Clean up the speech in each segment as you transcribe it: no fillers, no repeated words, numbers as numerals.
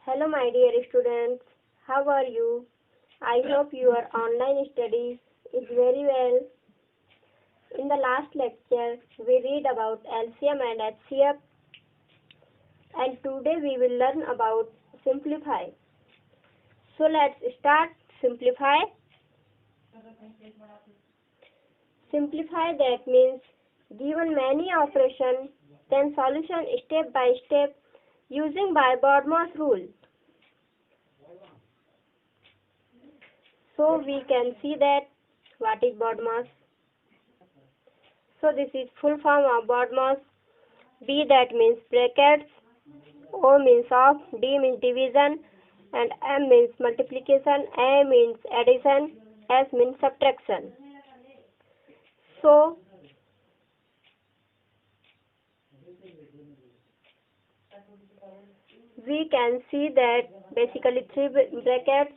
Hello, my dear students. How are you? I hope your online studies is very well. In the last lecture, we read about LCM and HCF, and today we will learn about simplify. So let's start simplify. Simplify, that means given many operations, then solution step by step using by BODMAS rule. So we can see that what is BODMAS. So this is full form of BODMAS. B, that means brackets, O means of, D means division, and M means multiplication, A means addition, S means subtraction. So we can see that basically three brackets,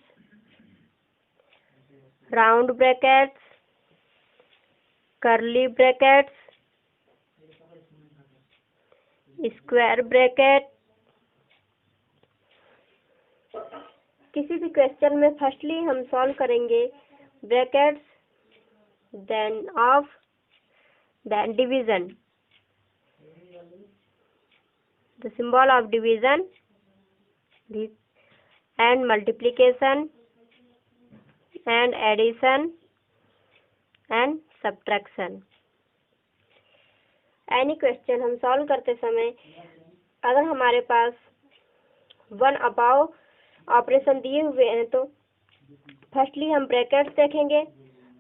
round brackets, curly brackets, square bracket. किसी भी question में firstly हम solve करेंगे brackets, then of, then division. The symbol of division and multiplication and addition and subtraction. Any question हम solve करते समय अगर हमारे पास वन अबाव ऑपरेशन दिए हुए हैं तो फर्स्टली हम ब्रैकेट्स देखेंगे.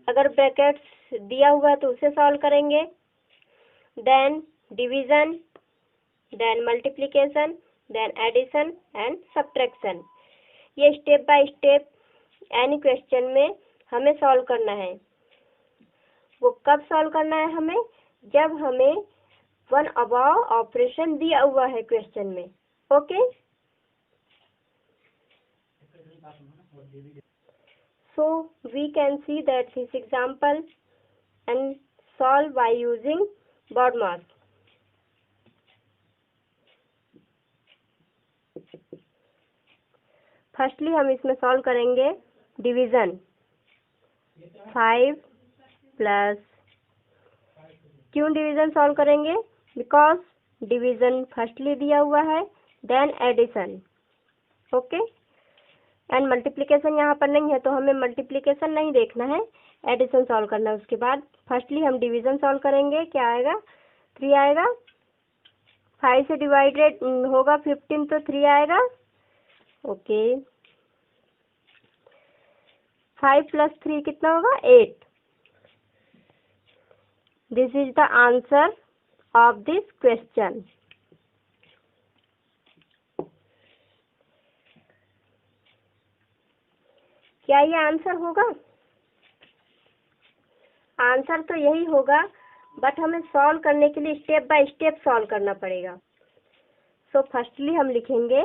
अगर ब्रैकेट्स दिया हुआ है तो उसे सॉल्व करेंगे, then division, then multiplication, then addition and subtraction. ये step by step any question में हमें सॉल्व करना है. वो कब सॉल्व करना है हमें? जब हमें वन अबाव ऑपरेशन दिया हुआ है क्वेश्चन में. Okay. So we can see that this example and solve by using BODMAS. Firstly हम इसमें सॉल्व करेंगे डिवीजन. 5 प्लस, क्यों डिवीजन सॉल्व करेंगे? बिकॉज डिवीजन फर्स्टली दिया हुआ है, then addition. Okay. And multiplication यहाँ पर नहीं है तो हमें मल्टीप्लिकेशन नहीं देखना है, एडिशन सॉल्व करना है. उसके बाद फर्स्टली हम डिवीजन सॉल्व करेंगे. क्या आएगा? 3 आएगा. 5 से डिवाइडेड होगा 15 तो 3 आएगा. ओके. 5 प्लस 3 कितना होगा? 8. This is the answer of this question. क्या ये आंसर होगा? आंसर तो यही होगा, बट हमें सॉल्व करने के लिए स्टेप बाय स्टेप सॉल्व करना पड़ेगा. सो फर्स्टली हम लिखेंगे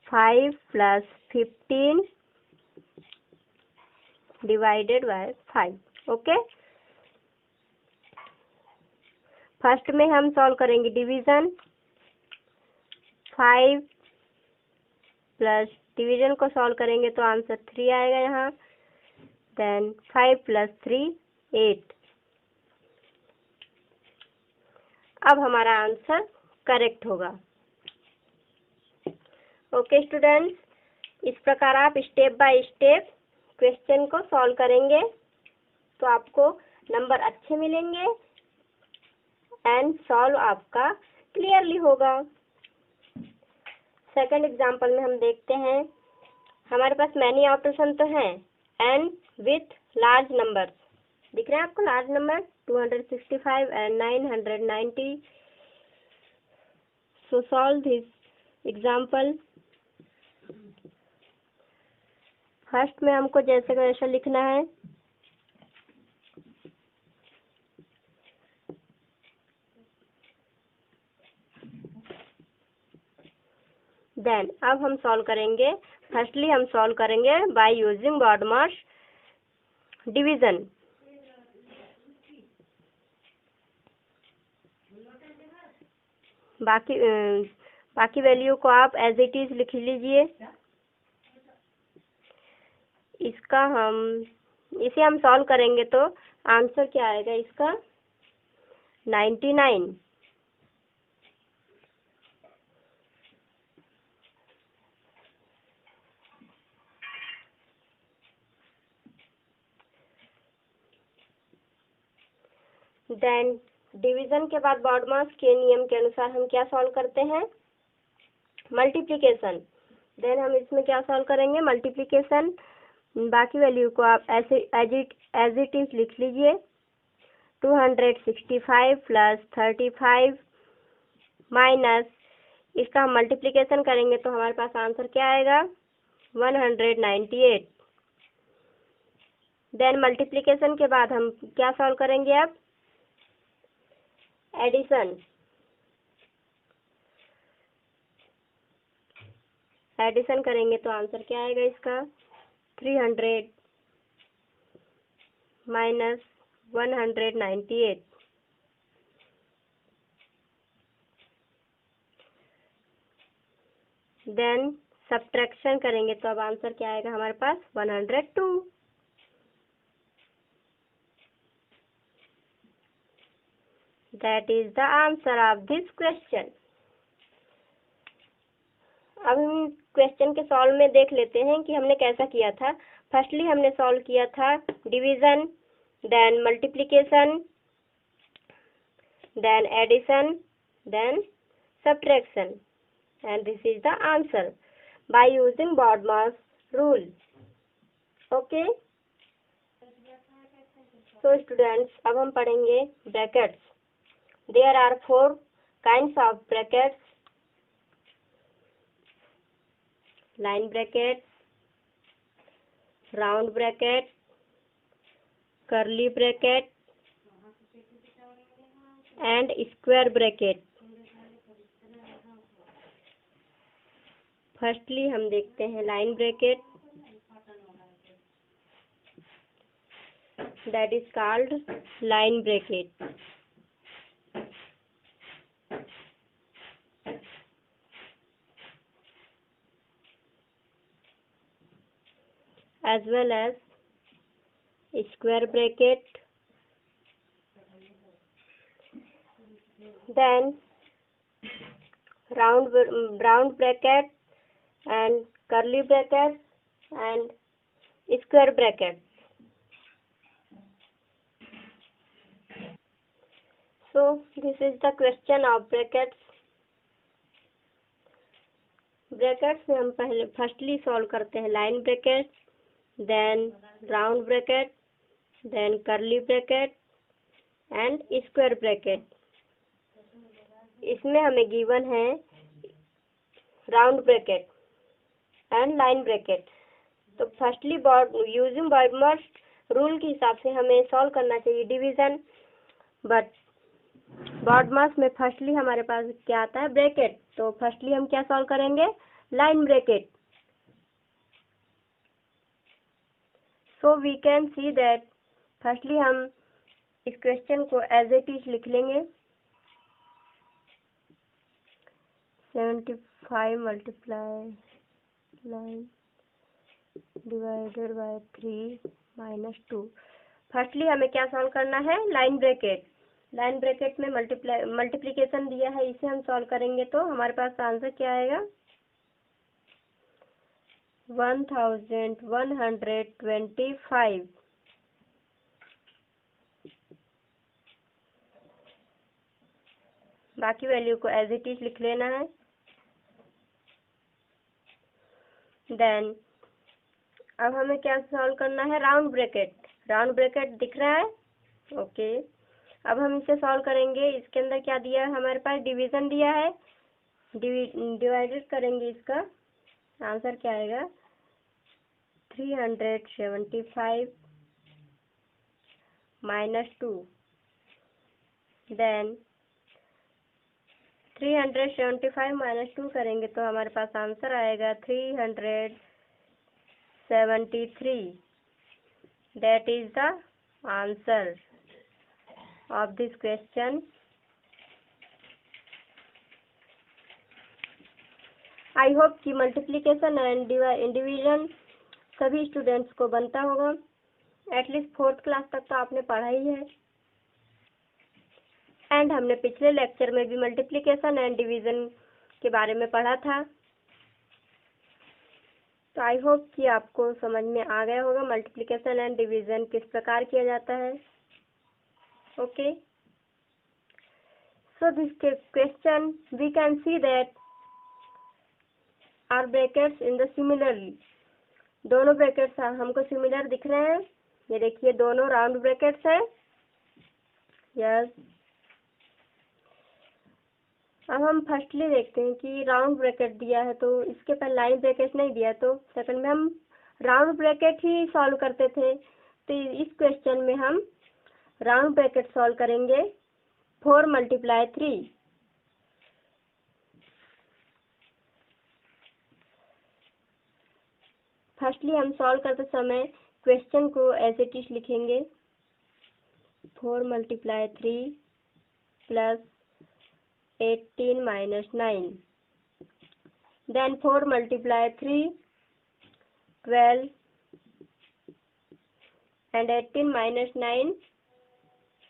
5 plus 15 divided by 5. Okay. First में हम सॉल्व करेंगे डिवीजन. 5 प्लस डिवीजन को सॉल्व करेंगे तो आंसर 3 आएगा यहाँ. Then 5 plus 3 8. अब हमारा आंसर करेक्ट होगा. ओके स्टूडेंट्स, इस प्रकार आप स्टेप बाय स्टेप क्वेश्चन को सॉल्व करेंगे तो आपको नंबर अच्छे मिलेंगे एंड सॉल्व आपका क्लियरली होगा. सेकंड एग्जाम्पल में हम देखते हैं. हमारे पास मैनी ऑपरेशन तो हैं एंड विथ लार्ज नंबर. दिख रहे हैं आपको large number 265 and 990. So solve this example. First में हमको जैसे वैसा लिखना है. देन अब हम सॉल्व करेंगे. फर्स्टली हम सॉल्व करेंगे बाय यूजिंग BODMAS डिवीजन. बाकी बाकी वैल्यू को आप एज इट इज लिख लीजिए। इसे हम सॉल्व करेंगे तो आंसर क्या आएगा इसका 99। देन डिवीजन के बाद बॉडमास के नियम के अनुसार हम क्या सॉल्व करते हैं, मल्टीप्लिकेशन। देन हम इसमें क्या सॉल्व करेंगे, मल्टीप्लिकेशन। बाकी वैल्यू को आप ऐसे एज इट इज लिख लीजिए। 265 प्लस 35 माइनस इसका हम मल्टीप्लिकेशन करेंगे तो हमारे पास आंसर क्या आएगा 198। देन मल्टीप्लिकेशन के बाद हम क्या सॉल्व करेंगे, अब एडिशन करेंगे तो आंसर क्या आएगा इसका 300 माइनस 198। देन सब्ट्रैक्शन करेंगे तो अब आंसर क्या आएगा हमारे पास 102। That is the answer of this question. अब हम क्वेश्चन के सॉल्व में देख लेते हैं कि हमने कैसा किया था। फर्स्टली हमने सॉल्व किया था division, then multiplication, then addition, then subtraction, and this is the answer by using BODMAS rule. Okay, so students, अब हम पढ़ेंगे brackets. There are 4 kinds of brackets: line bracket, round bracket, curly bracket and square bracket. Firstly हम देखते हैं line bracket, that is called line bracket. as well as square bracket, then round bracket and curly bracket and square bracket. So this is the question of brackets. Brackets में हम पहले firstly solve करते हैं line bracket, then round bracket, then curly bracket and square bracket. इसमें हमें given है round bracket and line bracket. तो firstly using BODMAS rule के हिसाब से हमें सॉल्व करना चाहिए डिवीजन, बट बॉडमास में फर्स्टली हमारे पास क्या आता है ब्रैकेट। तो फर्स्टली हम क्या सॉल्व करेंगे line bracket. So we can see that firstly हम इस क्वेश्चन को एज इट इज लिख लेंगे। 75 multiply 9 divided by 3 minus 2। Firstly हमें क्या सॉल्व करना है लाइन ब्रैकेट। लाइन ब्रैकेट में मल्टीप्लिकेशन दिया है, इसे हम सॉल्व करेंगे तो हमारे पास आंसर क्या आएगा 1125। बाकी वैल्यू को एज इट इज लिख लेना है। देन अब हमें क्या सॉल्व करना है राउंड ब्रैकेट। राउंड ब्रैकेट दिख रहा है, ओके। अब हम इसे सॉल्व करेंगे। इसके अंदर क्या दिया है हमारे पास डिवीजन दिया है, डिवाइडेड करेंगे, इसका आंसर क्या आएगा 375 माइनस 2। देन 375 माइनस 2 करेंगे तो हमारे पास आंसर आएगा 373। That is the answer of this question. I hope कि मल्टीप्लिकेशन एंड डिवीजन सभी स्टूडेंट्स को बनता होगा। एटलीस्ट 4th क्लास तक तो आपने पढ़ा ही है। एंड हमने पिछले लेक्चर में भी मल्टीप्लिकेशन एंड डिवीजन के बारे में पढ़ा था। तो आई होप कि आपको समझ में आ गया होगा मल्टीप्लिकेशन एंड डिवीजन किस प्रकार किया जाता है। Okay, so this question we can see that are brackets in the similarly, दोनों ब्रैकेट्स हमको सिमिलर दिख रहे हैं। ये देखिए दोनों राउंड ब्रैकेट्स है। यस, अब हम फर्स्टली देखते हैं कि राउंड ब्रैकेट दिया है तो इसके पर लाइन ब्रैकेट नहीं दिया, तो सेकंड में हम राउंड ब्रैकेट ही सॉल्व करते थे। तो इस क्वेश्चन में हम राउंड ब्रैकेट सॉल्व करेंगे। 4 × 3। फर्स्टली हम सॉल्व करते समय क्वेश्चन को एज इट इज लिखेंगे। 4 × 3 + 18 - 9, then 4 × 3 12 and 18 - 9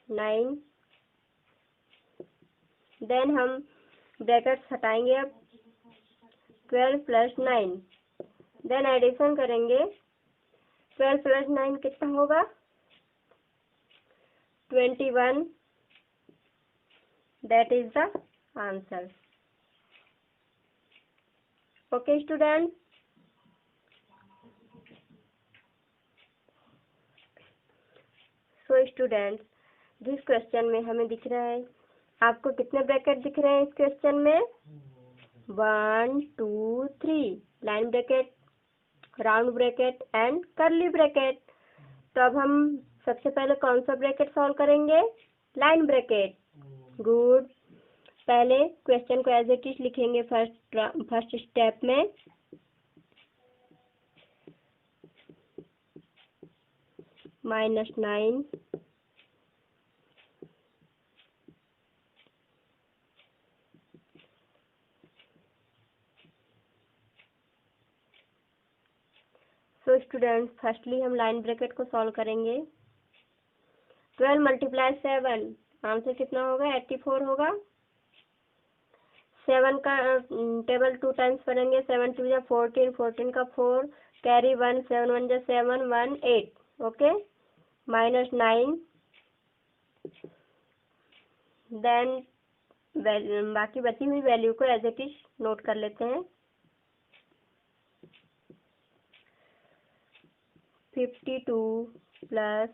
9, then हम ब्रैकेट्स हटाएंगे। अब 12 + 9, then एडिशन करेंगे। 12 + 9 कितना होगा? 21, that is the answer. Okay students, so students जिस क्वेश्चन में हमें दिख रहा है, आपको कितने ब्रैकेट दिख रहे हैं इस क्वेश्चन में? 1 2 3 line bracket, round bracket and curly bracket. तो अब हम सबसे पहले कौन सा ब्रैकेट सॉल्व करेंगे? Line bracket. गुड, पहले क्वेश्चन को एज इट इज लिखेंगे फर्स्ट स्टेप में। -9 सो स्टूडेंट्स फर्स्टली हम लाइन ब्रैकेट को सॉल्व करेंगे। 12 × 7, आंसर कितना होगा? 84 होगा। 7 का टेबल 2 टाइम्स पढ़ेंगे। 7 2 = 14, 14 का 4 कैरी 1, 7 1 = 7 1 8। ओके, -9, देन बाकी बची हुई वैल्यू को एज इट इज नोट कर लेते हैं। 52 प्लस,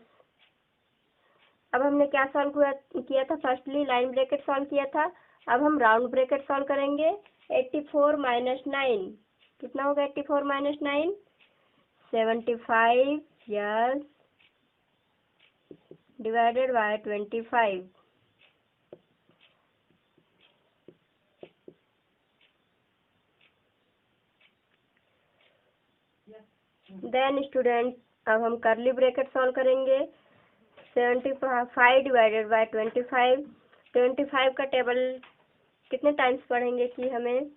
अब हमने क्या सॉल्व किया था? फर्स्टली लाइन ब्रैकेट सॉल्व किया था। अब हम राउंड ब्रैकेट सॉल्व करेंगे। 84 - 9 कितना होगा? 84 - 9 75, yes, divided by 25। Then student अब हम कर्ली ब्रैकेट सॉल्व करेंगे। 75 डिवाइडेड बाय 25। 25 का टेबल कितने टाइम्स पढ़ेंगे कि हमें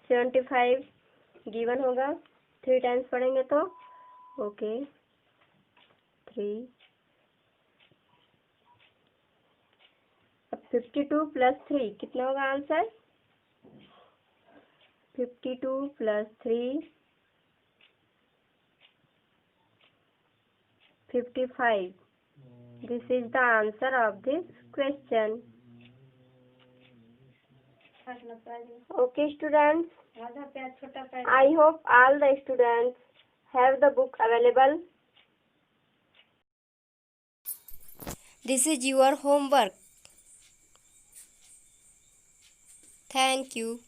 75 गिवन होगा? 3 टाइम्स पढ़ेंगे तो ओके 3। अब 52 + 3 कितना होगा answer? 52 + 3 55. This is the answer of this question. Okay students, I hope all the students have the book available. This is your homework. Thank you.